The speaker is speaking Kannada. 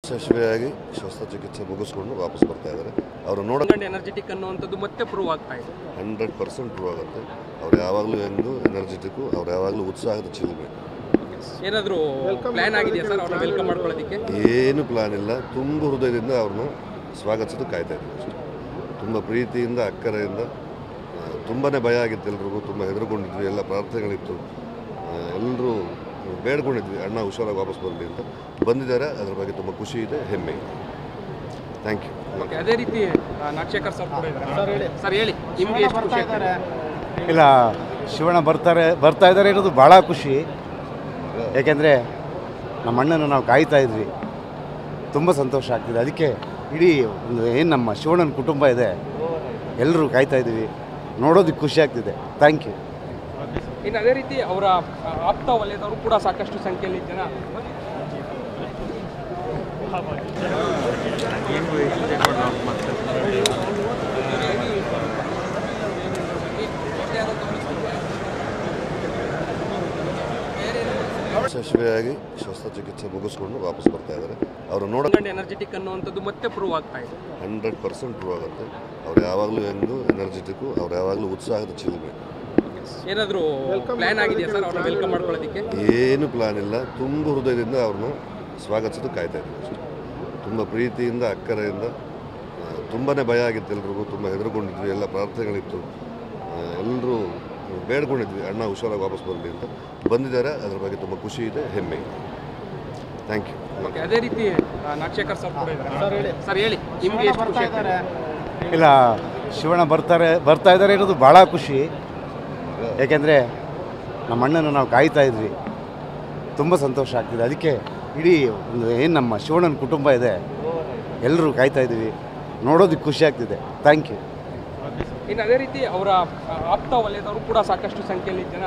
ಯಶಸ್ವಿಯಾಗಿ ಶಸ್ತ್ರಚಿಕಿತ್ಸೆ ಮುಗಿಸ್ಕೊಂಡು ವಾಪಸ್ ಬರ್ತಾ ಇದ್ದಾರೆ. ಅವರು ನೋಡೋದು ಎನರ್ಜೆಟಿಕ್ ಅನ್ನುವಂಥದ್ದು ಮತ್ತೆ ಪ್ರೂವ್ ಆಗ್ತಾ ಇದೆ. 100% ಪ್ರೂವ್ ಆಗುತ್ತೆ. ಅವ್ರು ಯಾವಾಗಲೂ ಹೆಂಗೂ ಎನರ್ಜೆಟಿಕ್ಕು, ಅವ್ರು ಯಾವಾಗಲೂ ಉತ್ಸಾಹದ ಚಿಲುಮೆ. ಏನಾದರೂ ಪ್ಲಾನ್ ಆಗಿದೆಯಾ ಸರ್ ಅವ್ರನ್ನ ವೆಲ್ಕಮ್ ಮಾಡ್ಕೊಳ್ಳೋದಕ್ಕೆ? ಏನು ಪ್ಲಾನ್ ಇಲ್ಲ. ತುಂಬ ಹೃದಯದಿಂದ ಅವ್ರನ್ನ ಸ್ವಾಗತಿಸೋದು ಕಾಯ್ತಾ ಇದ್ದೀವಿ ಅಷ್ಟೇ. ತುಂಬ ಪ್ರೀತಿಯಿಂದ, ಅಕ್ಕರೆಯಿಂದ. ತುಂಬಾ ಭಯ ಆಗಿತ್ತು ಎಲ್ರಿಗೂ, ತುಂಬ ಹೆದರ್ಕೊಂಡಿದ್ವಿ, ಎಲ್ಲ ಪ್ರಾರ್ಥನೆಗಳಿತ್ತು, ಎಲ್ಲರೂ ಬೇಡ್ಕೊಂಡಿದ್ವಿ ಅಣ್ಣ ಹುಷಾರಾಗಿ ವಾಪಸ್ ಬರಲಿ ಅಂತ. ಬಂದಿದ್ದಾರೆ, ಅದ್ರ ಬಗ್ಗೆ ತುಂಬ ಖುಷಿ ಇದೆ, ಹೆಮ್ಮೆ ಇದೆ. Thank you. ಓಕೆ, ಅದೇ ರೀತಿ ನಾಗಶೇಖರ್ ಸರ್ ಕೂಡ ಇದ್ದಾರೆ. ಸರ್ ಹೇಳಿ, ನಿಮಗೆ ಎಷ್ಟು ಖುಷಿ ಆಗ್ತಾರೆ? ಇಲ್ಲ, ಶಿವಣ್ಣ ಬರ್ತಾ ಇದ್ದಾರೆ ಇರೋದು ಭಾಳ ಖುಷಿ. ಏಕೆಂದರೆ ನಮ್ಮ ಅಣ್ಣನ ನಾವು ಕಾಯ್ತಾ ಇದ್ವಿ, ತುಂಬ ಸಂತೋಷ ಆಗ್ತಿದೆ. ಅದಕ್ಕೆ ಇಡೀ ಏನು ನಮ್ಮ ಶಿವಣ್ಣನ ಕುಟುಂಬ ಇದೆ, ಎಲ್ಲರೂ ಕಾಯ್ತಾ ಇದ್ದೀವಿ, ನೋಡೋದಕ್ಕೆ ಖುಷಿ ಆಗ್ತಿದೆ. Thank you. ಇನ್ನು ಅದೇ ರೀತಿ ಅವರ ಆಪ್ತ ವಲಯದವರು ಕೂಡ ಸಾಕಷ್ಟು ಸಂಖ್ಯೆಯಲ್ಲಿ ಜನ ಯಶಸ್ವಿಯಾಗಿ ಶಸ್ತ್ರಚಿಕಿತ್ಸೆ ಮುಗಿಸ್ಕೊಂಡು ವಾಪಸ್ ಬರ್ತಾ ಇದ್ದಾರೆ. ಅವರು ನೋಡೋದು ಎನರ್ಜೆಟಿಕ್ ಅನ್ನುವಂಥದ್ದು ಮತ್ತೆ ಪ್ರೂವ್ ಆಗ್ತಾ ಇದೆ. 100% ಪ್ರೂವ್ ಆಗುತ್ತೆ. ಅವ್ರು ಯಾವಾಗಲೂ ಹೆಂಗೂ ಎನರ್ಜೆಟಿಕ್ಕು, ಅವ್ರು ಯಾವಾಗಲೂ ಉತ್ಸಾಹದ ಚಿಲುಮೆ. ಏನಾದರೂ ಪ್ಲಾನ್ ಆಗಿದೆಯಾ ಸರ್ ಅವ್ರನ್ನ ವೆಲ್ಕಮ್ ಮಾಡ್ಕೊಳ್ಳೋದಕ್ಕೆ? ಏನು ಪ್ಲಾನ್ ಇಲ್ಲ. ತುಂಬ ಹೃದಯದಿಂದ ಅವ್ರನ್ನ ಸ್ವಾಗತಿಸೋದು ಕಾಯ್ತಾ ಇದ್ದೀವಿ ಅಷ್ಟೇ. ತುಂಬ ಪ್ರೀತಿಯಿಂದ, ಅಕ್ಕರೆಯಿಂದ. ತುಂಬಾ ಭಯ ಆಗಿತ್ತು ಎಲ್ರಿಗೂ, ತುಂಬ ಹೆದರ್ಕೊಂಡಿದ್ವಿ, ಎಲ್ಲ ಪ್ರಾರ್ಥನೆಗಳಿತ್ತು, ಎಲ್ಲರೂ ಬೇಡ್ಕೊಂಡಿದ್ವಿ ಅಣ್ಣ ಹುಷಾರಾಗಿ ವಾಪಸ್ ಬರಲಿ ಅಂತ. ಬಂದಿದ್ದಾರೆ, ಅದ್ರ ಬಗ್ಗೆ ತುಂಬ ಖುಷಿ ಇದೆ, ಹೆಮ್ಮೆ ಇದೆ. Thank you. ಓಕೆ, ಅದೇ ರೀತಿ ನಾಗಶೇಖರ್ ಸರ್ ಕೂಡ ಇದ್ದಾರೆ. ಸರ್ ಹೇಳಿ, ನಿಮಗೆ ಎಷ್ಟು ಖುಷಿ ಆಗ್ತಾರೆ? ಇಲ್ಲ, ಶಿವಣ್ಣ ಬರ್ತಾ ಇದ್ದಾರೆ ಇರೋದು ಭಾಳ ಖುಷಿ. ಏಕೆಂದರೆ ನಮ್ಮ ಅಣ್ಣನ ನಾವು ಕಾಯ್ತಾ ಇದ್ವಿ, ತುಂಬ ಸಂತೋಷ ಆಗ್ತಿದೆ. ಅದಕ್ಕೆ ಇಡೀ ಏನು ನಮ್ಮ ಶಿವಣ್ಣನ ಕುಟುಂಬ ಇದೆ, ಎಲ್ಲರೂ ಕಾಯ್ತಾ ಇದ್ದೀವಿ, ನೋಡೋದಕ್ಕೆ ಖುಷಿ ಆಗ್ತಿದೆ. Thank you. ಇನ್ನು ಅದೇ ರೀತಿ ಅವರ ಆಪ್ತ ವಲಯದವರು ಕೂಡ ಸಾಕಷ್ಟು ಸಂಖ್ಯೆಯಲ್ಲಿ ಜನ